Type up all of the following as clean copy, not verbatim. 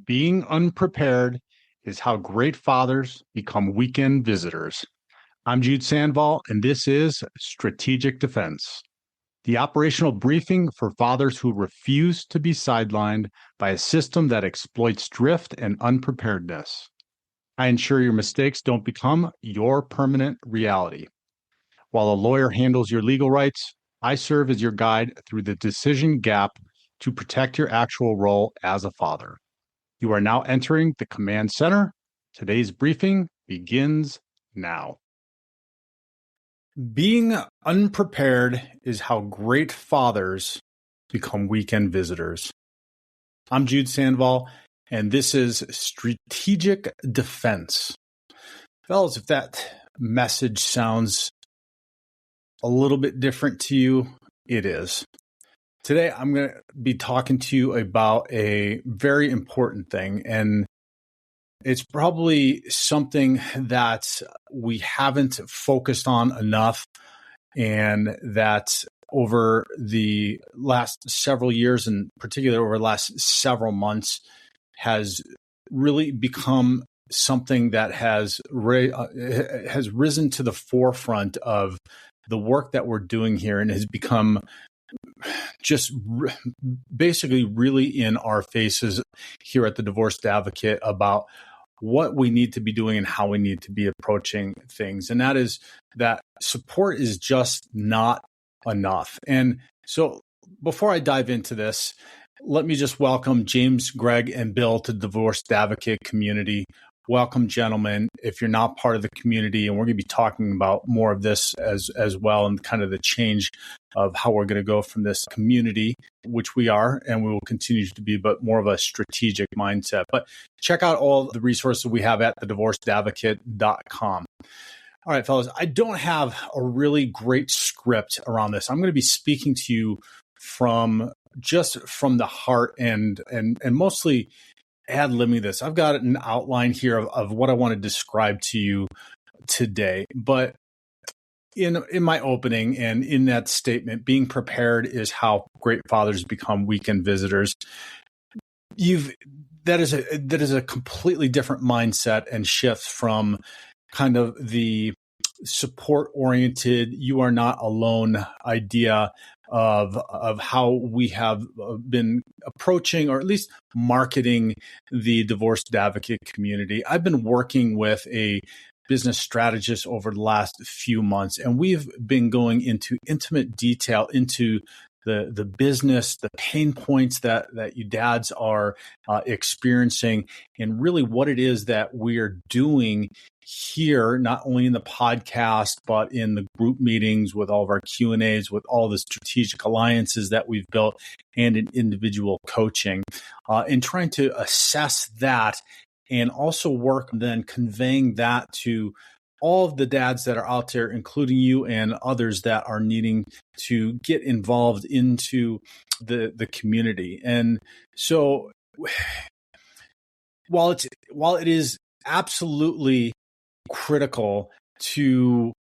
Being unprepared is how great fathers become weekend visitors. I'm Jude Sandval, and this is Strategic Defense, the operational briefing for fathers who refuse to be sidelined by a system that exploits drift and unpreparedness. I ensure your mistakes don't become your permanent reality. While a lawyer handles your legal rights, I serve as your guide through the decision gap to protect your actual role as a father. You are now entering the command center. Today's briefing begins now. Being unprepared is how great fathers become weekend visitors. I'm Jude Sandval, and this is Strategic Defense. Fellas, if that message sounds a little bit different to you, it is. Today, I'm going to be talking to you about a very important thing, and it's probably something that we haven't focused on enough, and that over the last several years, and particularly over the last several months, has really become something that has risen to the forefront of the work that we're doing here, and has become just basically really in our faces here at the Divorced Advocate about what we need to be doing and how we need to be approaching things. And that is that support is just not enough. And so before I dive into this, let me just welcome James, Greg, and Bill to the Divorced Advocate community. Welcome, gentlemen. If you're not part of the community, and we're going to be talking about more of this as well, and kind of the change of how we're going to go from this community, which we are, and we will continue to be, but more of a strategic mindset. But check out all the resources we have at thedivorcedadvocate.com. All right, fellas, I don't have a really great script around this. I'm going to be speaking to you from the heart and mostly ad-libbing this. I've got an outline here of what I want to describe to you today. But in my opening and in that statement, being prepared is how great fathers become weekend visitors. That is a completely different mindset and shift from kind of the support-oriented, you are not alone idea of how we have been approaching, or at least marketing, the Divorced Advocate community. I've been working with a business strategist over the last few months, and we've been going into intimate detail into the business, the pain points that you dads are experiencing, and really what it is that we are doing here, not only in the podcast, but in the group meetings with all of our Q&As, with all the strategic alliances that we've built, and in individual coaching, and trying to assess that, and also work then conveying that to all of the dads that are out there, including you and others that are needing to get involved into the community. And so while it is absolutely critical to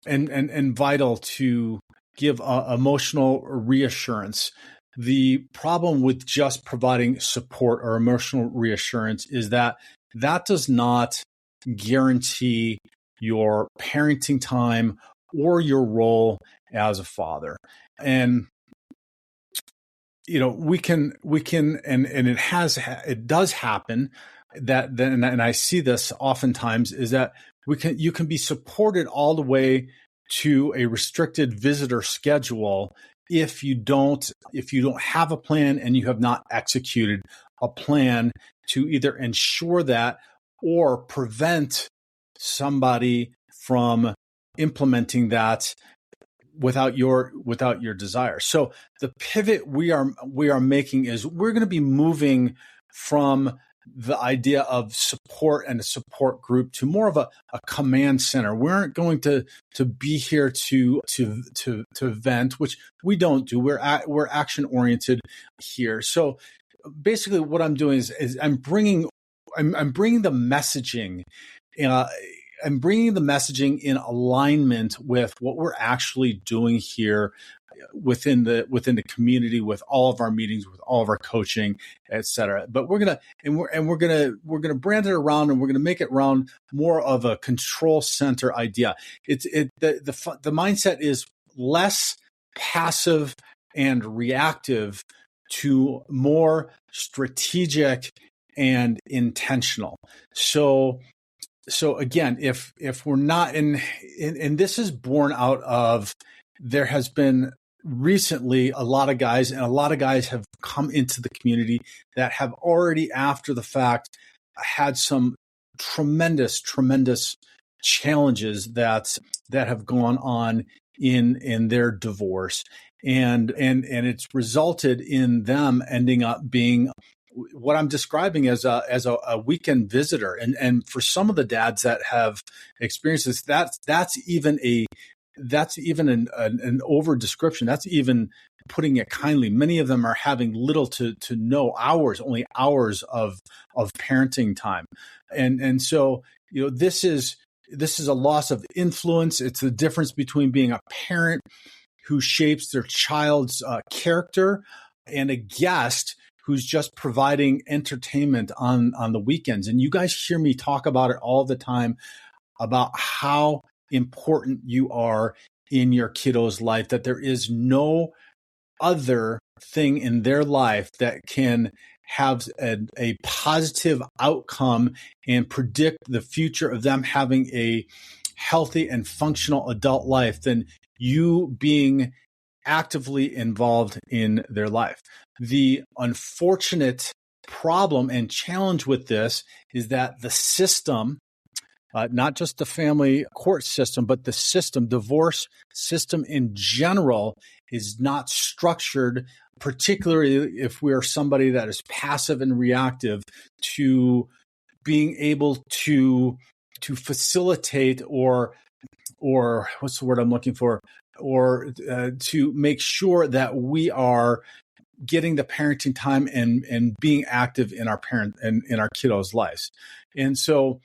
and vital to give emotional reassurance, the problem with just providing support or emotional reassurance is that does not guarantee your parenting time or your role as a father. And we can and it does happen that then, and I see this oftentimes, is that you can be supported all the way to a restricted visitor schedule if you don't have a plan and you have not executed a plan to either ensure that or prevent somebody from implementing that without your desire. So the pivot we are making is we're going to be moving from the idea of support and a support group to more of a command center. We aren't going to be here to vent, which we don't do. We're action oriented here. So basically, what I'm doing is I'm bringing the messaging. I'm bringing the messaging in alignment with what we're actually doing here within the community, with all of our meetings, with all of our coaching, et cetera. But we're gonna brand it around, and we're gonna make it around more of a control center idea. The mindset is less passive and reactive to more strategic and intentional. So again, if we're not and this is born out of, there has been recently a lot of guys have come into the community that have already after the fact had some tremendous challenges that have gone on in their divorce, and it's resulted in them ending up being what I'm describing as a weekend visitor. And for some of the dads that have experienced this, that's even an over description. That's even putting it kindly. Many of them are having little to no only hours of parenting time. And so, this is a loss of influence. It's the difference between being a parent who shapes their child's character and a guest who's just providing entertainment on the weekends. And you guys hear me talk about it all the time, about how important you are in your kiddo's life, that there is no other thing in their life that can have a positive outcome and predict the future of them having a healthy and functional adult life than you being actively involved in their life. The unfortunate problem and challenge with this is that the system, not just the family court system, but the divorce system in general, is not structured, particularly if we're somebody that is passive and reactive, to being able to facilitate or what's the word I'm looking for, or to make sure that we are getting the parenting time and being active in our in our kiddos' lives. And so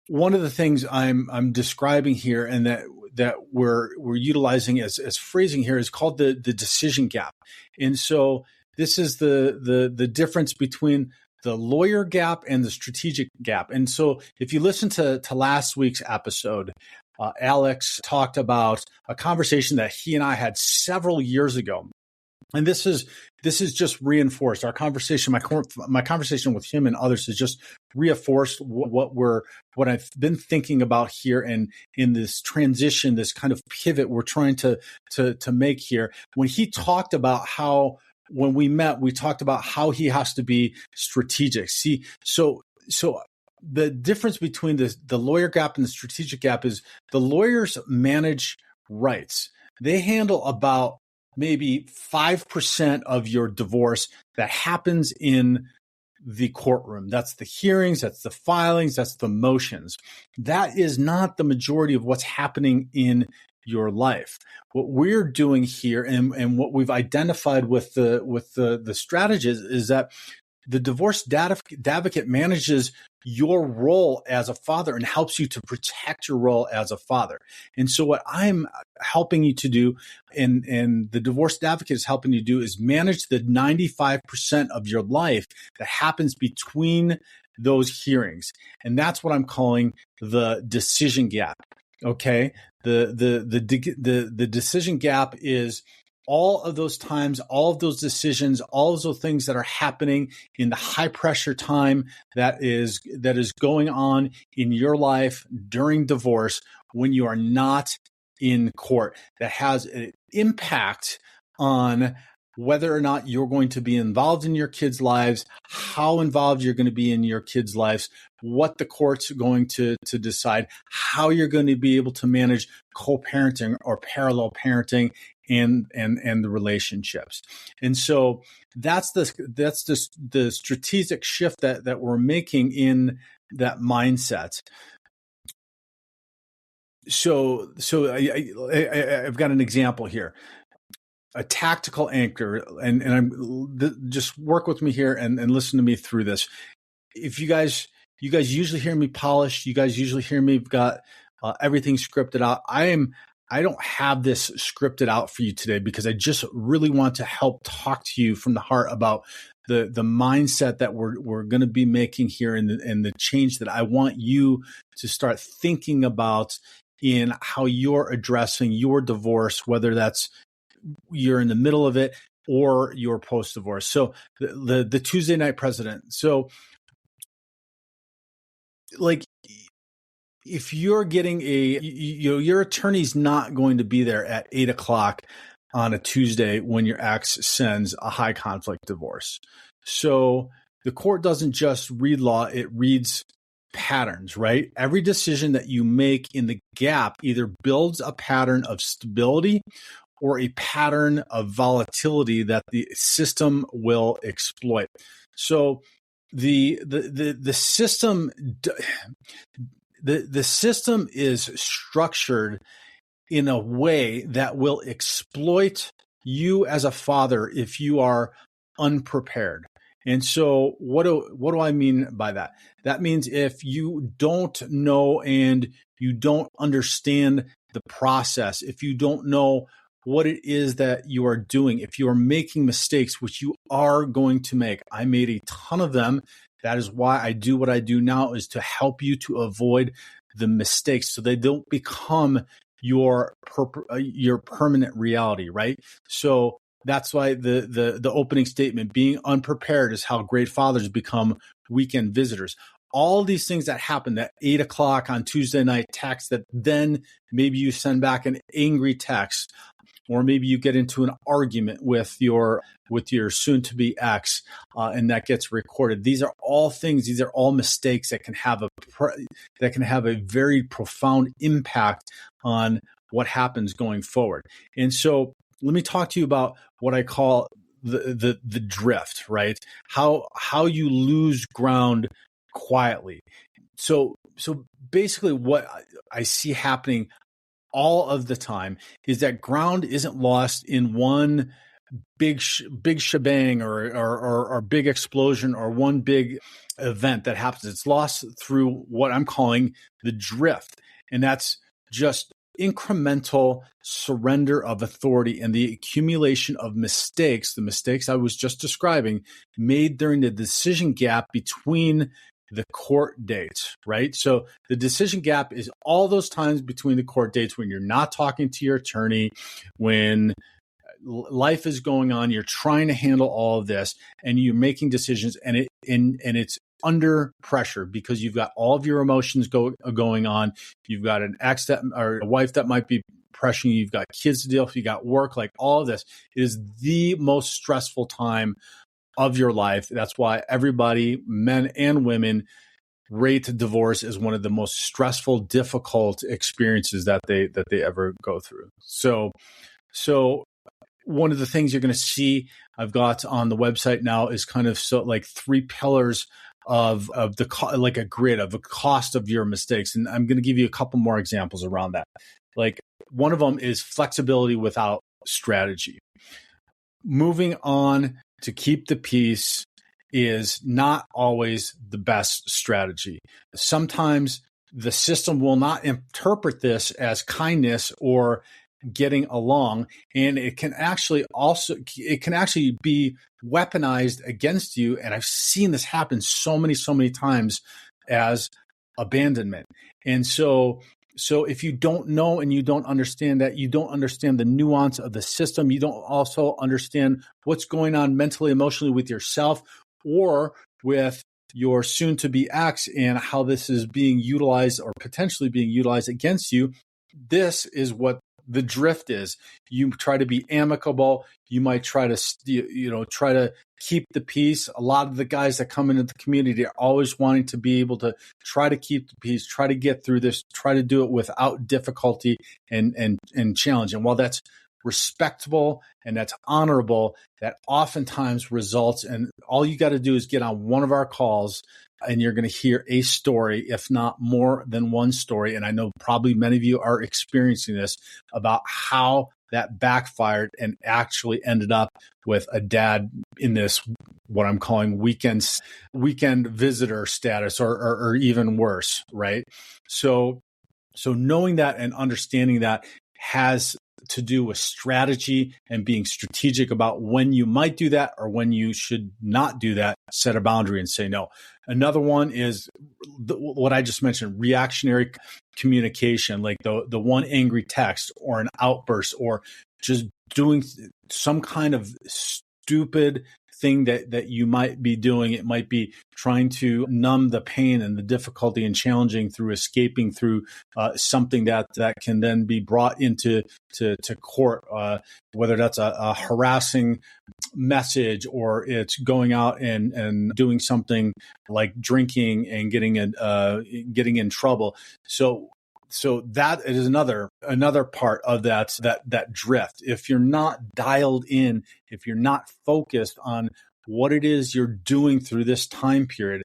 one of the things I'm describing here, and that we're utilizing as phrasing here, is called the decision gap. And so this is the difference between the lawyer gap and the strategic gap. And so if you listen to last week's episode, Alex talked about a conversation that he and I had several years ago. And this is just reinforced our conversation. My conversation with him and others has just reinforced what I've been thinking about here, and in this transition, this kind of pivot we're trying to make here. When he talked about how, when we met, we talked about how he has to be strategic. See, so the difference between the lawyer gap and the strategic gap is the lawyers manage rights. They handle about maybe 5% of your divorce that happens in the courtroom. That's the hearings, that's the filings, that's the motions. That is not the majority of what's happening in your life. What we're doing here, and what we've identified with the strategies, is that the divorce advocate manages your role as a father and helps you to protect your role as a father. And so what I'm helping you to do, and the divorce advocate is helping you do, is manage the 95% of your life that happens between those hearings. And that's what I'm calling the decision gap. Okay. The decision gap is all of those times, all of those decisions, all of those things that are happening in the high pressure time that is going on in your life during divorce when you are not in court, that has an impact on whether or not you're going to be involved in your kids' lives, how involved you're going to be in your kids' lives, what the court's going to decide, how you're going to be able to manage co-parenting or parallel parenting and the relationships. And so that's the strategic shift that we're making in that mindset. So I've got an example here. A tactical anchor, and just work with me here and listen to me through this. If you guys usually hear me polished, you guys usually hear me got everything scripted out. I don't have this scripted out for you today because I just really want to help talk to you from the heart about the mindset that we're going to be making here and the change that I want you to start thinking about in how you're addressing your divorce, whether that's you're in the middle of it or you're post-divorce. So the Tuesday night president. So like, if you're getting your attorney's not going to be there at 8:00 on a Tuesday when your ex sends a high conflict divorce. So the court doesn't just read law, it reads patterns, right? Every decision that you make in the gap either builds a pattern of stability or a pattern of volatility that the system will exploit. So the system the system is structured in a way that will exploit you as a father if you are unprepared. And so what do I mean by that? That means if you don't know and you don't understand the process, if you don't know what it is that you are doing, if you are making mistakes, which you are going to make. I made a ton of them. That is why I do what I do now, is to help you to avoid the mistakes so they don't become your permanent reality, right? So that's why the opening statement, being unprepared is how great fathers become weekend visitors. All these things that happen, that 8:00 on Tuesday night text that then maybe you send back an angry text, or maybe you get into an argument with your soon-to-be ex, and that gets recorded. These are all things. These are all mistakes that can have a very profound impact on what happens going forward. And so, let me talk to you about what I call the drift, right? How you lose ground quietly. So basically, what I see happening all of the time is that ground isn't lost in one big shebang or big explosion or one big event that happens. It's lost through what I'm calling the drift, and that's just incremental surrender of authority and the accumulation of mistakes, the mistakes I was just describing, made during the decision gap between the court dates, right? So the decision gap is all those times between the court dates when you're not talking to your attorney, when life is going on, you're trying to handle all of this, and you're making decisions, and it's under pressure because you've got all of your emotions going on. You've got an ex or a wife that might be pressuring you. You've got kids to deal with. You got work. Like, all of this is the most stressful time of your life. That's why everybody, men and women, rate divorce as one of the most stressful, difficult experiences that they ever go through. So one of the things you're going to see I've got on the website now is kind of like 3 pillars of the like a grid of the cost of your mistakes, and I'm going to give you a couple more examples around that. Like, one of them is flexibility without strategy. Moving on to keep the peace is not always the best strategy. Sometimes the system will not interpret this as kindness or getting along, and it can actually be weaponized against you. And I've seen this happen so many times as abandonment. And so if you don't know and you don't understand that, you don't understand the nuance of the system, you don't also understand what's going on mentally, emotionally with yourself or with your soon-to-be ex and how this is being utilized or potentially being utilized against you, this is what the drift is. You try to be amicable. You might try to keep the peace. A lot of the guys that come into the community are always wanting to be able to try to keep the peace, try to get through this, try to do it without difficulty and challenge. And while that's respectable and that's honorable, that oftentimes results in all you got to do is get on one of our calls and you're going to hear a story, if not more than one story. And I know probably many of you are experiencing this, about how that backfired and actually ended up with a dad in this, what I'm calling weekend visitor status, or even worse, right? So knowing that and understanding that has to do with strategy and being strategic about when you might do that or when you should not do that. Set a boundary and say no. Another one is what I just mentioned, reactionary communication, like the one angry text or an outburst or just doing some kind of stupid thing that you might be doing. It might be trying to numb the pain and the difficulty and challenging through escaping through something that can then be brought into to court, whether that's a harassing message or it's going out and doing something like drinking and getting in trouble. So that is another part of that drift. If you're not dialed in, if you're not focused on what it is you're doing through this time period,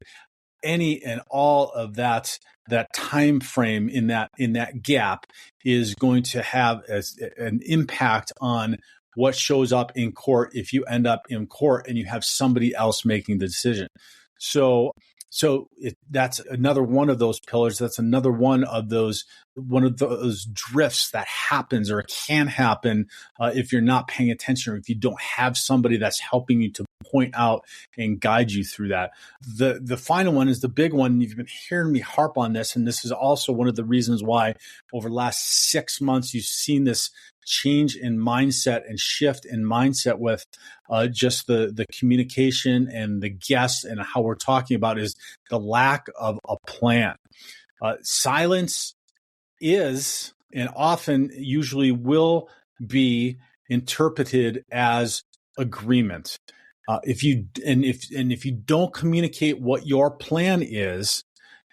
any and all of that time frame in that gap is going to have an impact on what shows up in court if you end up in court and you have somebody else making the decision. So that's another one of those pillars. That's another one of those drifts that happens or can happen if you're not paying attention or if you don't have somebody that's helping you to point out and guide you through that. The final one is the big one. You've been hearing me harp on this, and this is also one of the reasons why over the last 6 months you've seen this change in mindset and shift in mindset with just the communication and the guests and how we're talking about is the lack of a plan. Silence is and often usually will be interpreted as agreement. If you don't communicate what your plan is,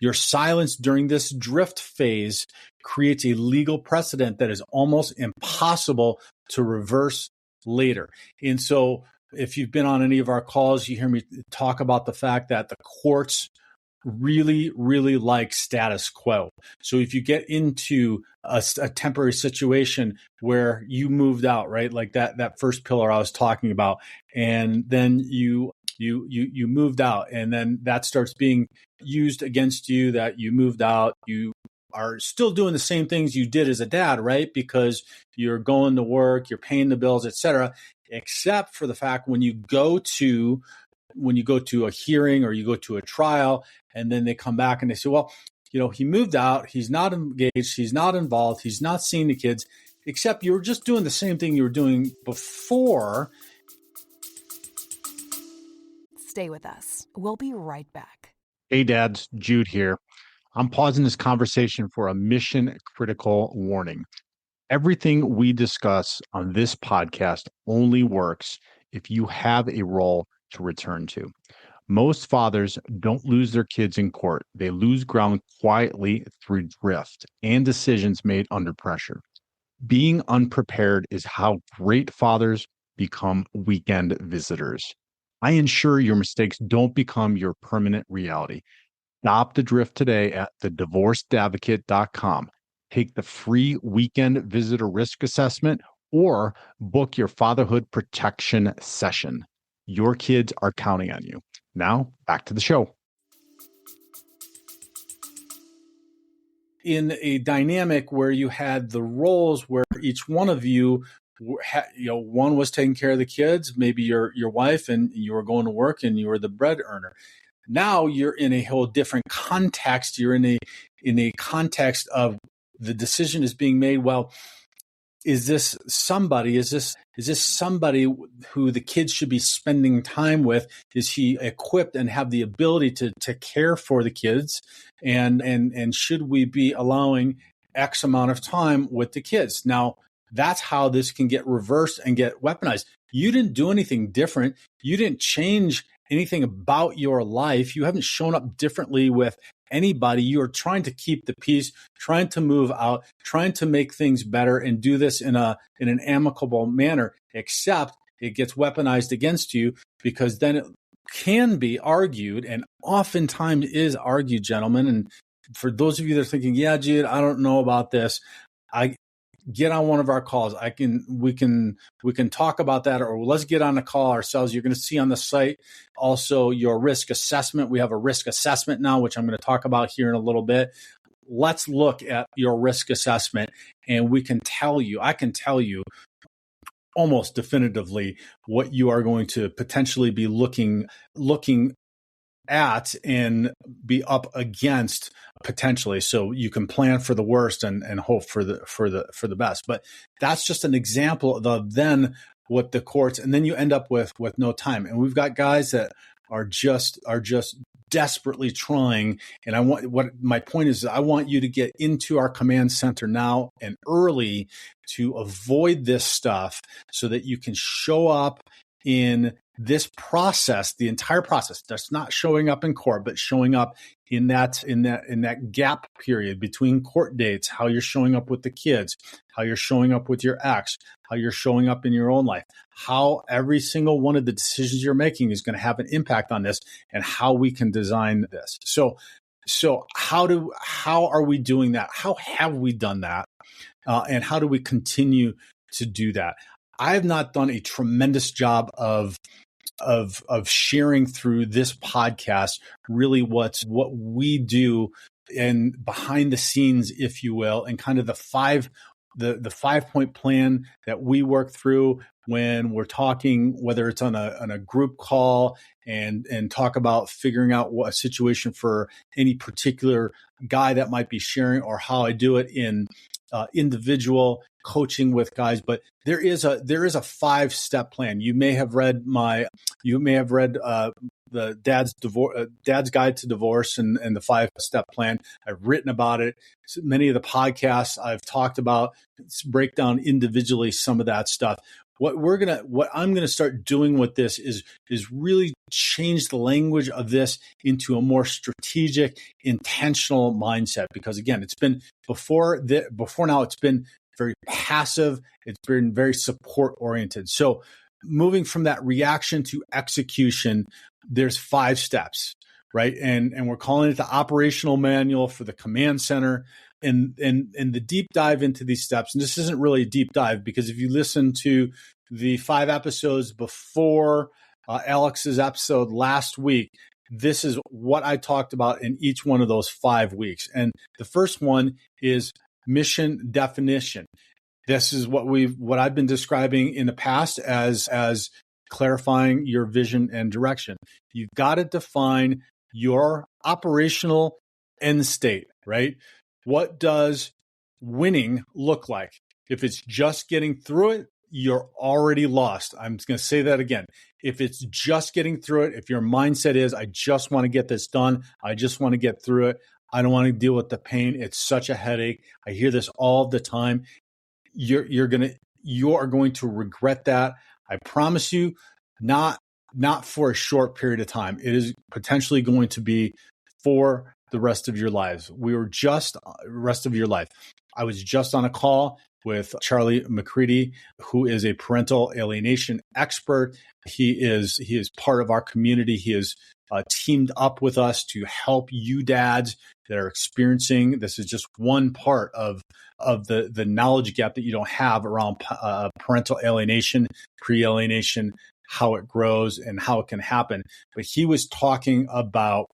your silence during this drift phase creates a legal precedent that is almost impossible to reverse later. And so if you've been on any of our calls, you hear me talk about the fact that the courts really, really like status quo. So if you get into a temporary situation where you moved out, right? Like that first pillar I was talking about, and then you moved out, and then that starts being used against you that you moved out. You are still doing the same things you did as a dad, right? Because you're going to work, you're paying the bills, etc. Except for the fact when you go to a hearing or you go to a trial, and then they come back and they say, well, he moved out, he's not engaged, he's not involved, he's not seeing the kids, except you were just doing the same thing you were doing before. Stay with us. We'll be right back. Hey, dads, Jude here. I'm pausing this conversation for a mission critical warning. Everything we discuss on this podcast only works if you have a role to return to. Most fathers don't lose their kids in court. They lose ground quietly through drift and decisions made under pressure. Being unprepared is how great fathers become weekend visitors. I ensure your mistakes don't become your permanent reality. Stop the drift today at thedivorcedadvocate.com. Take the free weekend visitor risk assessment or book your fatherhood protection session. Your kids are counting on you. Now, back to the show. In a dynamic where you had the roles where each one of you, one was taking care of the kids, maybe your wife, and you were going to work and you were the bread earner. Now you're in a whole different context. You're in a context of the decision is being made. Well, is this somebody who the kids should be spending time with? Is he equipped and have the ability to care for the kids? And should we be allowing X amount of time with the kids? Now, that's how this can get reversed and get weaponized. You didn't do anything different. You didn't change anything about your life. You haven't shown up differently with anybody. You are trying to keep the peace, trying to move out, trying to make things better and do this in an amicable manner, except it gets weaponized against you because then it can be argued and oftentimes is argued, gentlemen. And for those of you that are thinking, yeah, Jude, I don't know about this, get on one of our calls. We can talk about that, or let's get on a call ourselves. You're going to see on the site also your risk assessment. We have a risk assessment now, which I'm going to talk about here in a little bit. let's look at your risk assessment, and I can tell you almost definitively what you are going to potentially be looking at and be up against potentially, so you can plan for the worst and hope for the best. But that's just an example of then what the courts, and then you end up with no time. And we've got guys that are just desperately trying. And what my point is I want you to get into our command center now and early to avoid this stuff, so that you can show up in this process, the entire process. That's not showing up in court, but showing up in that gap period between court dates, how you're showing up with the kids, how you're showing up with your ex, how you're showing up in your own life, how every single one of the decisions you're making is going to have an impact on this, and how we can design this. So how are we doing that? How have we done that? And how do we continue to do that? I have not done a tremendous job of sharing through this podcast really what we do and behind the scenes, if you will, and kind of the 5-point plan that we work through when we're talking, whether it's on a group call and talk about figuring out what a situation for any particular guy that might be sharing, or how I do it in individual coaching with guys. But there is a 5-step plan. You may have read the Dad's Guide to Divorce and the 5-step plan. I've written about it. So many of the podcasts I've talked about break down individually some of that stuff. What I'm gonna start doing with this is really change the language of this into a more strategic, intentional mindset. Because again, it's been before now, it's been very passive. It's been very support oriented. So moving from that reaction to execution, there's 5 steps, right? And we're calling it the operational manual for the command center. And the deep dive into these steps, and this isn't really a deep dive, because if you listen to the 5 episodes before Alex's episode last week, this is what I talked about in each one of those 5 weeks. And the first one is mission definition. This is what I've been describing in the past as clarifying your vision and direction. You've got to define your operational end state, right? What does winning look like? If it's just getting through it, you're already lost. I'm going to say that again. If it's just getting through it, if your mindset is, I just want to get this done, I just want to get through it, I don't want to deal with the pain, it's such a headache, I hear this all the time, you are going to regret that. I promise you, not for a short period of time. It is potentially going to be for the rest of your lives. Rest of your life. I was just on a call with Charlie McCready, who is a parental alienation expert. He is part of our community. He is teamed up with us to help you dads that are experiencing. This is just one part of the knowledge gap that you don't have around parental alienation, pre-alienation, how it grows and how it can happen. But he was talking about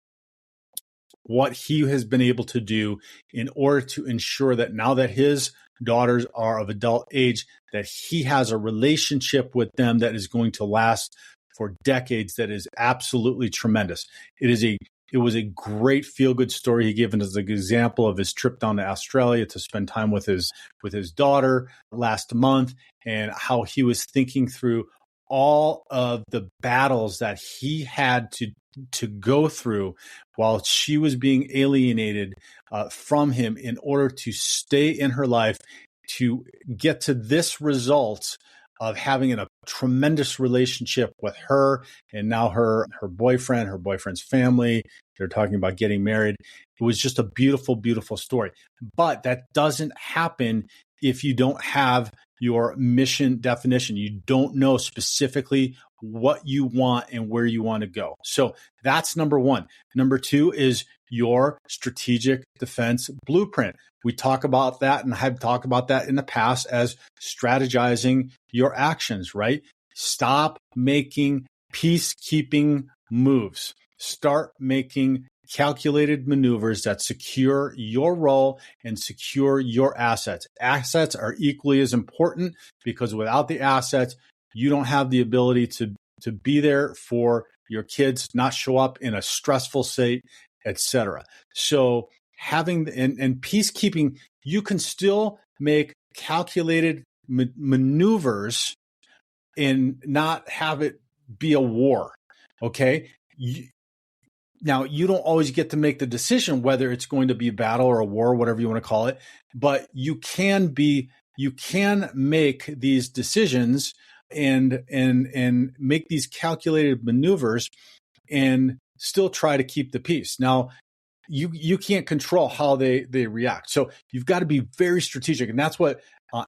what he has been able to do in order to ensure that now that his daughters are of adult age, that he has a relationship with them that is going to last for decades. That is absolutely tremendous. It was a great feel-good story he gave as an example of his trip down to Australia to spend time with his daughter last month, and how he was thinking through all of the battles that he had to go through while she was being alienated from him in order to stay in her life, to get to this result of having a tremendous relationship with her, and now her boyfriend's family. They're talking about getting married. It was just a beautiful, beautiful story. But that doesn't happen if you don't have your mission definition. You don't know specifically what you want and where you want to go. So that's number 1. Number 2 is your strategic defense blueprint. We talk about that, and have talked about that in the past as strategizing your actions, right? Stop making peacekeeping moves. Start making calculated maneuvers that secure your role and secure your assets. Assets are equally as important because without the assets, you don't have the ability to be there for your kids, not show up in a stressful state, etc. So having and peacekeeping, you can still make calculated maneuvers and not have it be a war. Okay. Now, you don't always get to make the decision whether it's going to be a battle or a war, whatever you want to call it, but you can make these decisions and make these calculated maneuvers and still try to keep the peace. Now, you can't control how they react. So you've got to be very strategic. And that's what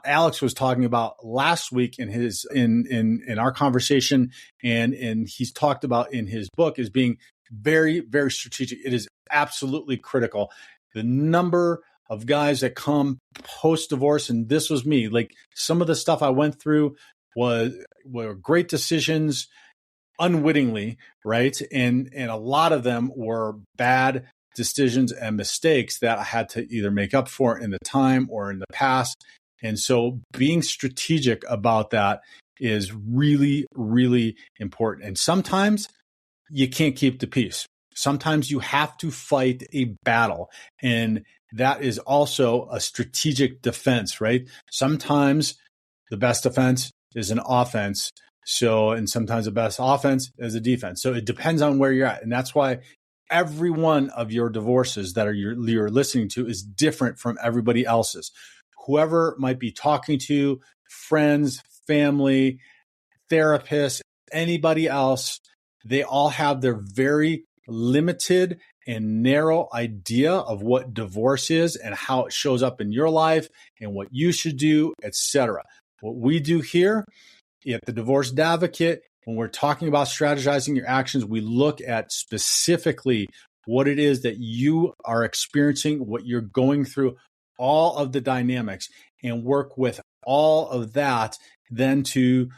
Alex was talking about last week in our conversation. And he's talked about in his book is being very, very strategic. It is absolutely critical. The number of guys that come post-divorce, and this was me, like some of the stuff I went through were great decisions unwittingly, right? And a lot of them were bad decisions and mistakes that I had to either make up for in the time or in the past. And so being strategic about that is really, really important. And sometimes you can't keep the peace. Sometimes you have to fight a battle. And that is also a strategic defense, right? Sometimes the best defense is an offense. And sometimes the best offense is a defense. So it depends on where you're at. And that's why every one of your divorces that you're listening to is different from everybody else's. Whoever might be talking to, friends, family, therapists, anybody else, they all have their very limited and narrow idea of what divorce is and how it shows up in your life and what you should do, etc. What we do here at the Divorced Advocate, when we're talking about strategizing your actions, we look at specifically what it is that you are experiencing, what you're going through, all of the dynamics, and work with all of that then to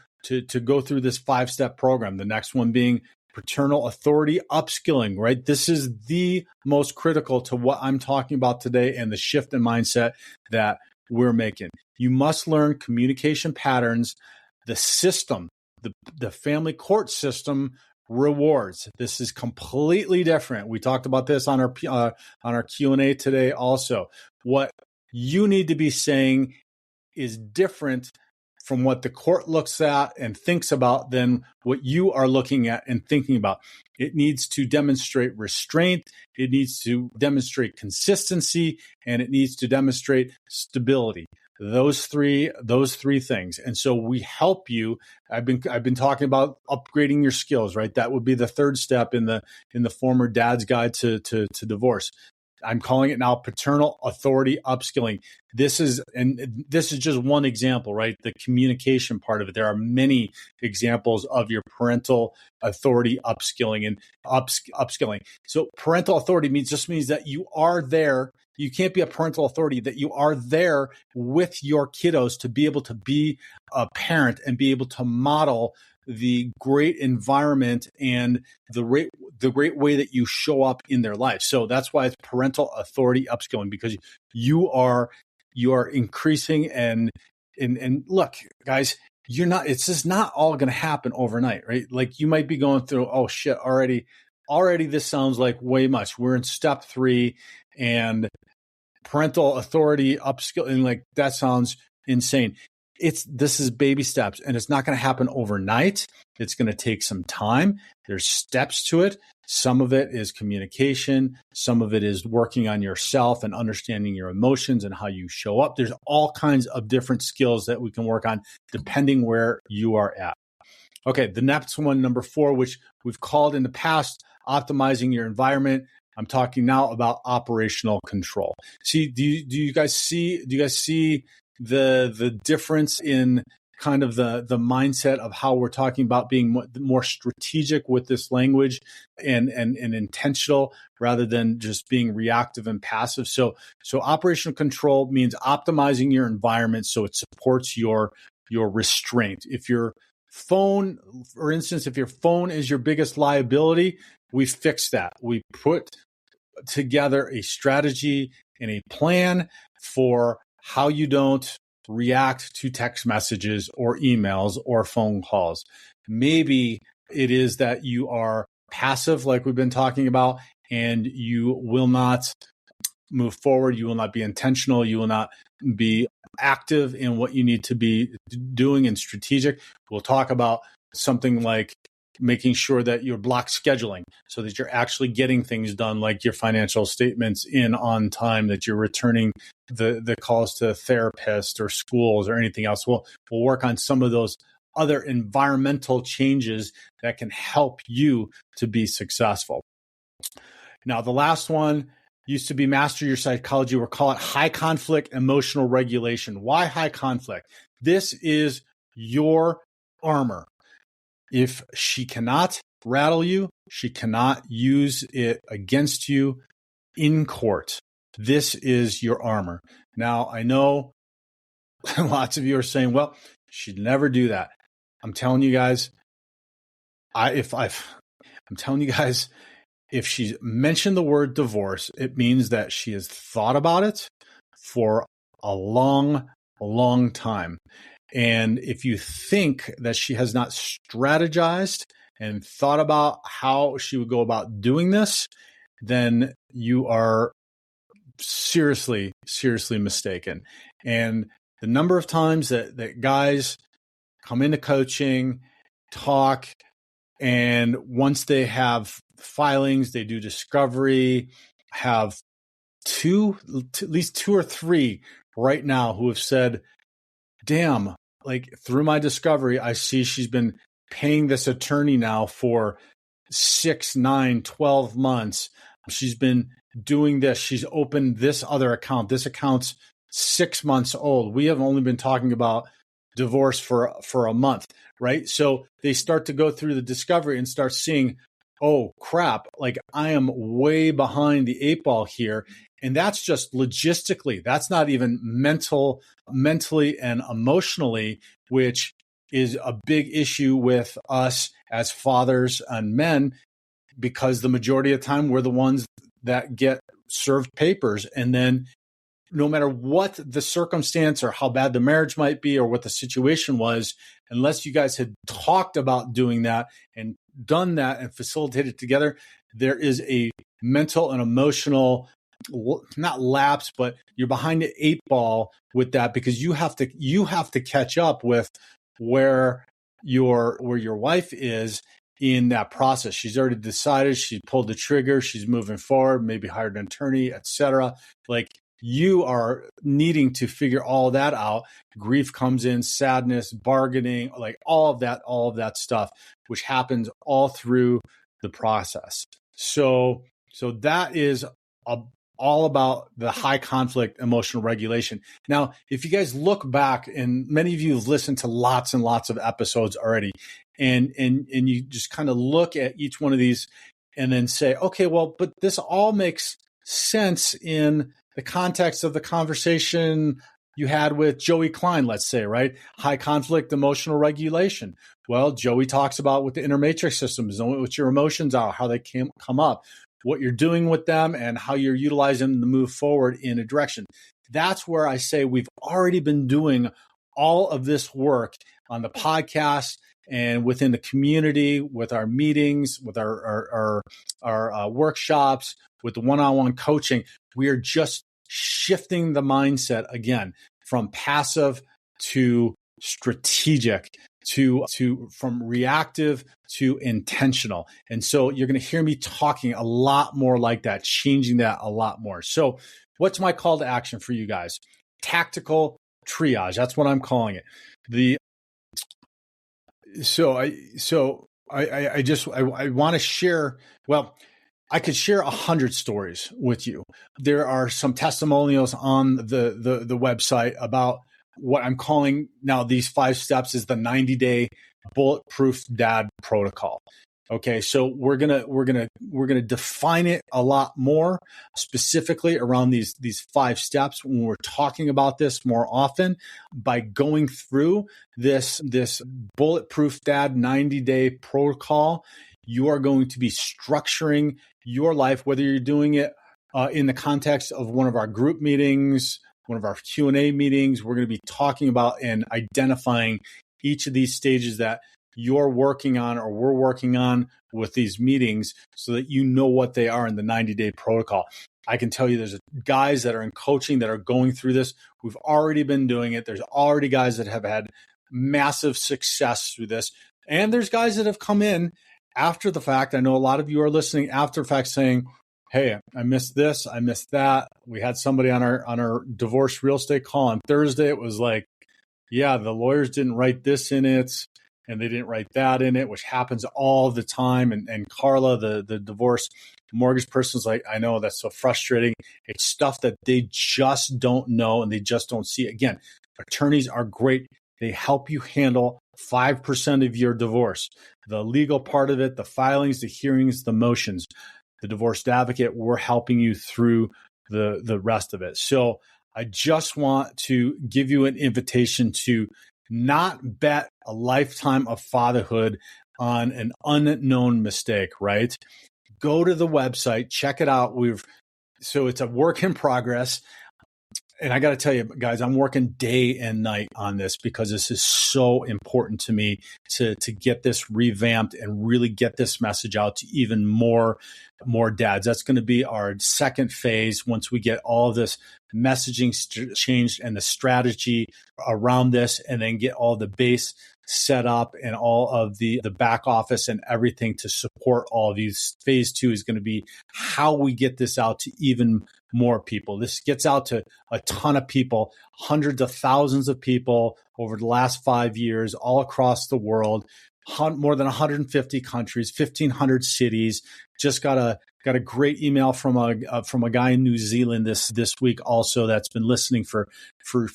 go through this 5-step program. The next one being paternal authority upskilling, right? This is the most critical to what I'm talking about today and the shift in mindset that we're making. You must learn communication patterns. The system, the family court system rewards. This is completely different. We talked about this on our Q&A today also. What you need to be saying is different from what the court looks at and thinks about than what you are looking at and thinking about. It needs to demonstrate restraint. It needs to demonstrate consistency, and it needs to demonstrate stability. Those three things. And so we help you. I've been talking about upgrading your skills, right? That would be the third step in the former dad's guide to divorce. I'm calling it now paternal authority upskilling. This is just one example, right? The communication part of it. There are many examples of your parental authority upskilling and upskilling. So parental authority means that you are there. You can't be a parental authority, that you are there with your kiddos to be able to be a parent and be able to model the great environment and the great way that you show up in their life. So that's why it's parental authority upskilling, because you are increasing and look, guys, it's just not all going to happen overnight, right? Like you might be going through, oh shit, already this sounds like way much. We're in step 3 and parental authority upskilling, like that sounds insane. This is baby steps, and it's not going to happen overnight. It's going to take some time. There's steps to it. Some of it is communication. Some of it is working on yourself and understanding your emotions and how you show up. There's all kinds of different skills that we can work on depending where you are at. Okay, the next one, number 4, which we've called in the past, optimizing your environment. I'm talking now about operational control. See, do you guys see the difference in kind of the mindset of how we're talking about being more strategic with this language and intentional rather than just being reactive and passive. So operational control means optimizing your environment so it supports your restraint. If your phone, for instance, if your phone is your biggest liability, we fix that. We put together a strategy and a plan for how you don't react to text messages or emails or phone calls. Maybe it is that you are passive, like we've been talking about, and you will not move forward. You will not be intentional. You will not be active in what you need to be doing and strategic. We'll talk about something like making sure that you're block scheduling so that you're actually getting things done, like your financial statements in on time, that you're returning the calls to therapists or schools or anything else. We'll work on some of those other environmental changes that can help you to be successful. Now, the last one used to be master your psychology. We'll call it high conflict emotional regulation. Why high conflict? This is your armor. If she cannot rattle you, she cannot use it against you in court. This is your armor. Now, I know lots of you are saying, well, she'd never do that. I'm telling you guys, if she's mentioned the word divorce, it means that she has thought about it for a long, long time. And if you think that she has not strategized and thought about how she would go about doing this, then you are seriously, seriously mistaken. And the number of times that guys come into coaching, talk, and once they have filings, they do discovery, have at least two or three right now who have said, damn, like through my discovery, I see she's been paying this attorney now for 6, 9, 12 months. She's been doing this. She's opened this other account. This account's 6 months old. We have only been talking about divorce for a month, right? So they start to go through the discovery and start seeing, oh crap, like I am way behind the 8 ball here. And that's just logistically, that's not even mentally and emotionally, which is a big issue with us as fathers and men, because the majority of the time we're the ones that get served papers. And then no matter what the circumstance or how bad the marriage might be or what the situation was, unless you guys had talked about doing that and done that and facilitated together, there is a mental and emotional, not lapse, but you're behind the 8 ball with that, because you have to catch up with where your wife is in that process. She's already decided, she pulled the trigger, she's moving forward, maybe hired an attorney, etc. Like, you are needing to figure all that out. Grief comes in, sadness, bargaining, like all of that stuff, which happens all through the process. So that is all about the high conflict emotional regulation. Now, if you guys look back, and many of you have listened to lots and lots of episodes already, and you just kind of look at each one of these and then say, okay, well, but this all makes sense in the context of the conversation you had with Joey Klein, let's say, right? High conflict emotional regulation. Well, Joey talks about what the inner matrix system is, what your emotions are, how they come up, what you're doing with them, and how you're utilizing them to move forward in a direction. That's where I say we've already been doing all of this work on the podcast and within the community, with our meetings, with our workshops, with the one-on-one coaching. We are just shifting the mindset again from passive to strategic, from reactive to intentional. And so you're going to hear me talking a lot more like that, changing that a lot more. So what's my call to action for you guys? Tactical triage. That's what I'm calling it. I want to share, well, I could share 100 stories with you. There are some testimonials on the website about what I'm calling now these 5 steps is the 90-day bulletproof dad protocol. Okay, so we're gonna define it a lot more specifically around these 5 steps when we're talking about this more often. By going through this bulletproof dad 90-day protocol, you are going to be structuring your life, whether you're doing it in the context of one of our group meetings, one of our Q&A meetings. We're going to be talking about and identifying each of these stages that you're working on or we're working on with these meetings so that you know what they are in the 90-day protocol. I can tell you there's guys that are in coaching that are going through this. We've already been doing it. There's already guys that have had massive success through this. And there's guys that have come in after the fact. I know a lot of you are listening after the fact saying, hey, I missed this, I missed that. We had somebody on our divorce real estate call on Thursday. It was like, yeah, the lawyers didn't write this in it and they didn't write that in it, which happens all the time. And Carla, the divorce mortgage person's like, I know, that's so frustrating. It's stuff that they just don't know and they just don't see. Again, attorneys are great. They help you handle 5% of your divorce. The legal part of it, the filings, the hearings, the motions. The divorced advocate, we're helping you through the rest of it. So I just want to give you an invitation to not bet a lifetime of fatherhood on an unknown mistake, right? Go to the website, check it out. So it's a work in progress. And I got to tell you, guys, I'm working day and night on this because this is so important to me to get this revamped and really get this message out to even more dads. That's going to be our second phase once we get all of this messaging changed and the strategy around this, and then get all the base set up and all of the back office and everything to support all of these. Phase 2 is going to be how we get this out to even more people. This gets out to a ton of people, hundreds of thousands of people over the last 5 years, all across the world, more than 150 countries, 1,500 cities. Just got a great email from a guy in New Zealand this week also that's been listening for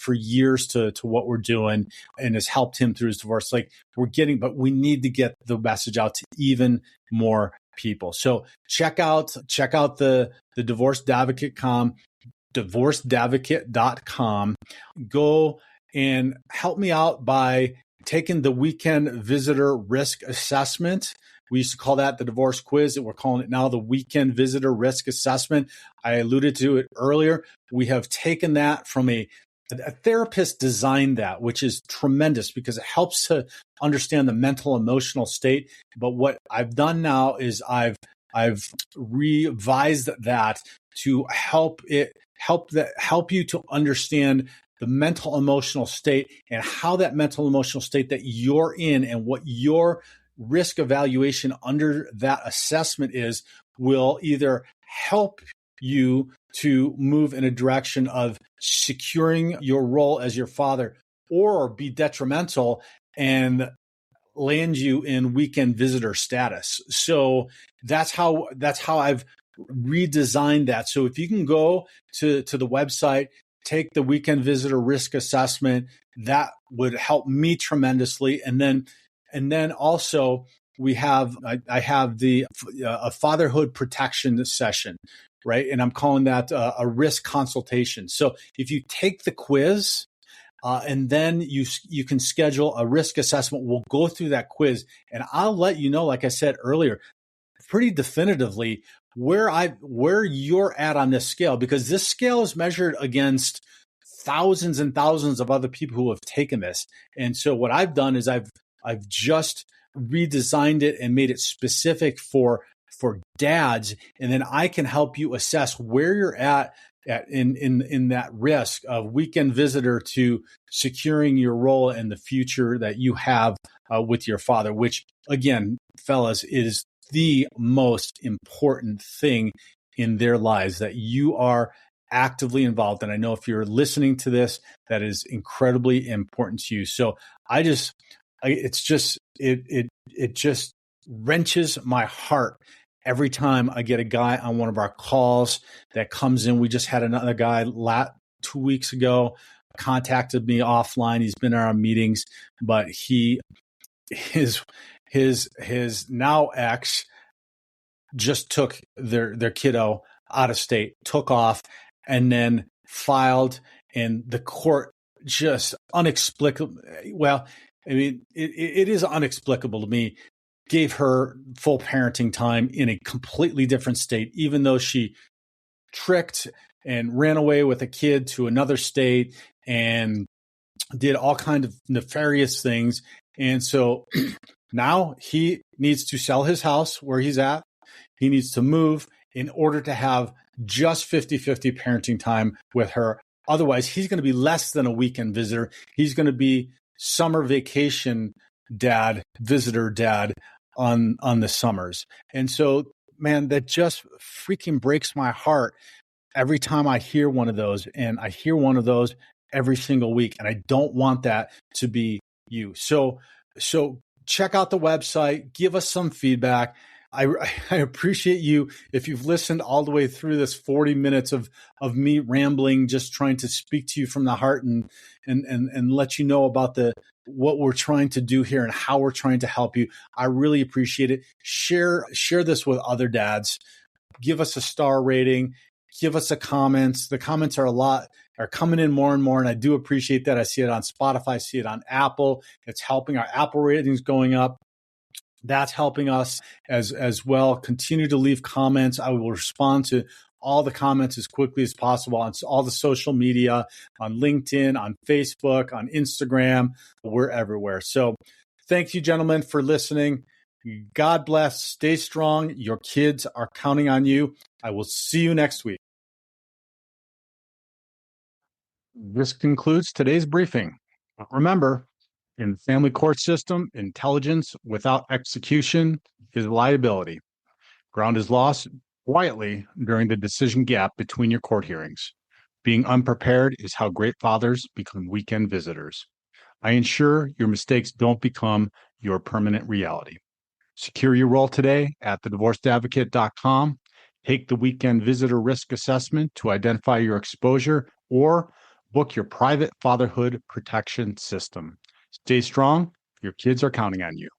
years to what we're doing and has helped him through his divorce. Like but we need to get the message out to even more people. So check out the divorcedadvocate.com. Go and help me out by taking the weekend visitor risk assessment. We used to call that the divorce quiz. We're calling it now the weekend visitor risk assessment. I alluded to it earlier. We have taken that from a therapist designed that, which is tremendous because it helps to understand the mental, emotional state. But what I've done now is I've revised that to help you to understand the mental, emotional state and how that mental, emotional state that you're in and what your risk evaluation under that assessment will either help you to move in a direction of securing your role as your father or be detrimental and land you in weekend visitor status. So that's how I've redesigned that. So if you can go to the website, take the weekend visitor risk assessment, that would help me tremendously. And then also I have a fatherhood protection session, right? And I'm calling that a risk consultation. So if you take the quiz and then you can schedule a risk assessment, we'll go through that quiz and I'll let you know, like I said earlier, pretty definitively where you're at on this scale, because this scale is measured against thousands and thousands of other people who have taken this. And so what I've done is I've just redesigned it and made it specific for dads. And then I can help you assess where you're at in that risk of weekend visitor to securing your role in the future that you have with your father, which again, fellas, is the most important thing in their lives, that you are actively involved. And I know if you're listening to this, that is incredibly important to you. So it just wrenches my heart every time I get a guy on one of our calls that comes in. We just had another guy 2 weeks ago contacted me offline. He's been in our meetings, but his now ex just took their kiddo out of state, took off, and then filed, and the court just inexplicable. Well, I mean, it is inexplicable to me. Gave her full parenting time in a completely different state, even though she tricked and ran away with a kid to another state and did all kinds of nefarious things. And so now he needs to sell his house where he's at. He needs to move in order to have just 50-50 parenting time with her. Otherwise, he's going to be less than a weekend visitor. He's going to be summer vacation dad, visitor dad on the summers. And so, man, that just freaking breaks my heart every time I hear one of those. And I hear one of those every single week. And I don't want that to be you. So check out the website, give us some feedback. I appreciate you if you've listened all the way through this 40 minutes of me rambling, just trying to speak to you from the heart and let you know about what we're trying to do here and how we're trying to help you. I really appreciate it. Share this with other dads. Give us a star rating. Give us a comments. The comments are coming in more and more, and I do appreciate that. I see it on Spotify, I see it on Apple. It's helping our Apple ratings going up. That's helping us as well. Continue to leave comments. I will respond to all the comments as quickly as possible on all the social media, on LinkedIn, on Facebook, on Instagram. We're everywhere. So thank you, gentlemen, for listening. God bless. Stay strong. Your kids are counting on you. I will see you next week. This concludes today's briefing. Remember, in the family court system, intelligence without execution is liability. Ground is lost quietly during the decision gap between your court hearings. Being unprepared is how great fathers become weekend visitors. I ensure your mistakes don't become your permanent reality. Secure your role today at thedivorcedadvocate.com. Take the weekend visitor risk assessment to identify your exposure or book your private fatherhood protection system. Stay strong. Your kids are counting on you.